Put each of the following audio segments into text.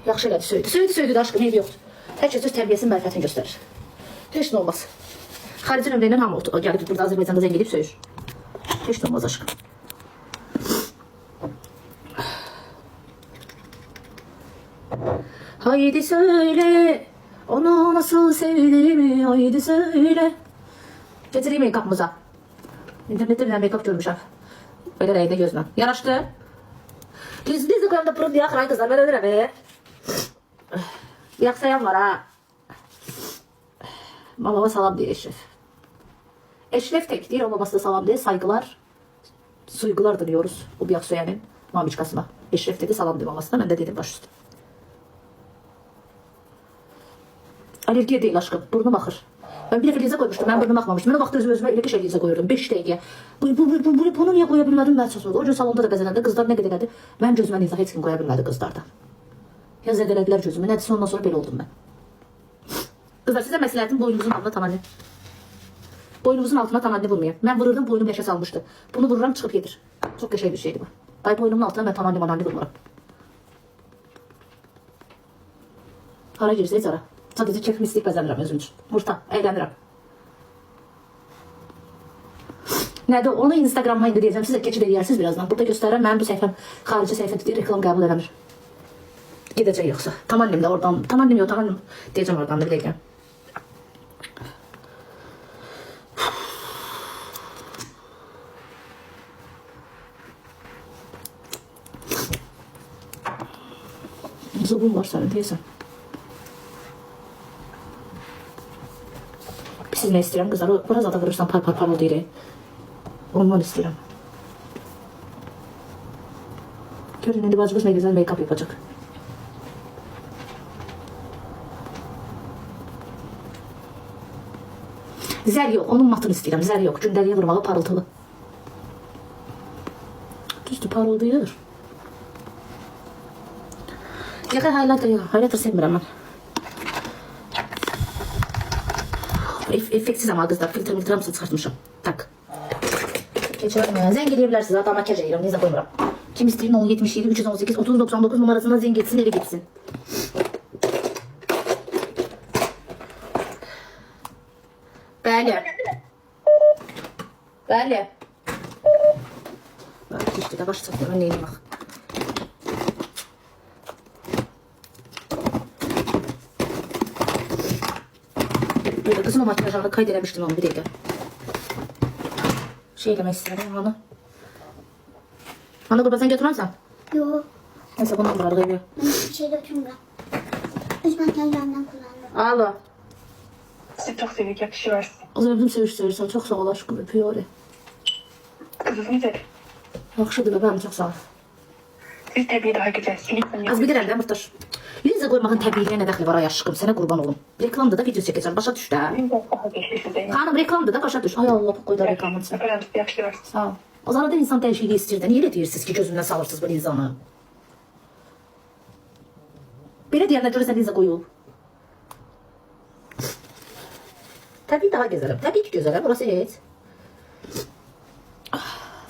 Yaxşı elədi, söydü də aşkım, eybi yoxdur. Hər kəs öz tərbiyəsinin mərifətini göstərir. Heç nə olmaz. Xarici nömrə ilə hamı gəlib burada Azərbaycanda zəng edib söyür. Heç nə olmaz aşkım. Haydi söyle, onu nasıl sevdiğimi, haydi söyle. Getireyim make-up'ımıza. İnternette bir make-up görmüşəm. Böyle rəydə gözlə. Yaraşdı. Düzdür qoyamda pırıl diye axıray kızlar, ben ölürəm. Yaxsayan var ha. Babama salam deyir Eşref. Eşref tek deyir, o babası da salam deyir. Saygılar, suygular diliyoruz bu bir Aksoyan'ın mamiçkasına. Eşref dedi salam deyir babasına, ben de dedim baş üstü. Alergiya değil aşkım, burnum axır. Ben bir defa lize koymuştum, ben burnum axmamıştım. Ben o vaxt özüme elə şey lize koyurdum, 5 dəqiqə. Bunu niye koya bilmədim, mən çatmadı. O gün salonda da bəzələndə qızlar nə qədər elədi, mən gözümə lize heç kim koya bilmədi qızlardan. Ya zədələdilər gözümü, nədirsə ondan sonra belə oldum mən. Kızlar size məsləhətim boynunuzun altına tamanlı. Boynunuzun altına tamanlı vurmayın. Ben vururdum, boynum leşe salmıştı. Bunu vururam, çıkıp yedir. Çok geçey bir şeydi bu. Ay boynumun altına ben tamanlı vurmuram. Hara girsəyiz ara. Sadəcə keyfimi istəyib bəzənirəm özüm üçün. Murta, əylənirəm. Nədir? Onu Instagram'a indi deyəcəm. Siz də keçid edirsiniz birazdan. Burada göstərirəm. Mənim bu səhifəm xarici səhifə deyir, reklam qəbul eləmir. Gedəcək yoxsa. Tamanlim də oradan. Tamanlim yox, tamanlim. Deyəcəm oradan da bir dəqiqə. Zubun var sənin, deyəsən. Siz ne istiyorum kızlar? Biraz da vurursan par oldu yere. Ondan istiyorum. Görün indi bacımız ne güzel make-up yapacak. Zər yok. Onun matını istiyorum. Zər yok. Gündəliyə vurmalı parıltılı. Düzdür parıldayır. Yaxın highlighter sevmirəm mən. Effektsiz ama kızlar. Filtre hamısını çıxartmışım. Tak. Geçelim ya. Zeng edebilirsiniz. Hatta makyaj ediyorum. Neyse koymuram. Kim isteyin 077 318 3099 numarasına zeng etsin, eve gitsin. Bəli. Bəli. Bak işte de baş çatmıyorum. Neyine bak. Böyle kızım o makyajlarını kaydelemiştim onu bir dakika. Şey demek istedim onu. Ana kurban sen götürmezsen? Yok. Neyse bundan bular geliyor. Ben hiçbir şey götürmüyorum. Üç makyajlarından kullandım. Alo. Sizi çok seviyorum, yakışıyorsun. O zaman bizim seviştirirsen çok sağ ol aşkım öpüyor. Kızım güzel. Yaxşıdır bebeğim çok sağ ol. Siz tabii daha güzelsiniz. Az bilirəm də Murtaş. Linza qoymağın təbiiliyə nə dəxli var ay aşkım, sənə qurban olum. Reklamda da video çəkəcəm, başa düş də. Daha geçti size. Xanım reklamda da başa düş. Ay Allah qoy da reklamın içinə. Efendim yakışıyorsun. Sağ ol. O zaman da insan dəyişikliyi istəyir də. Niyə elə deyirsiniz ki, gözündən salırsınız bu Linzanı? Belə deyənlər görəsən Linza qoyub. Təbii daha gözələm. Təbii ki gözələm. Burası heç.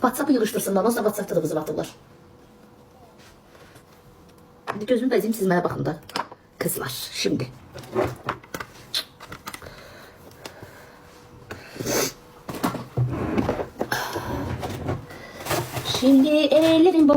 WhatsApp-ı yığışdırsınlar. Nasıl WhatsApp-da da bizi batırlar. Hadi gözümü bezeyim, siz mənə baxın da. Kızlar, şimdi. Şimdi ellerim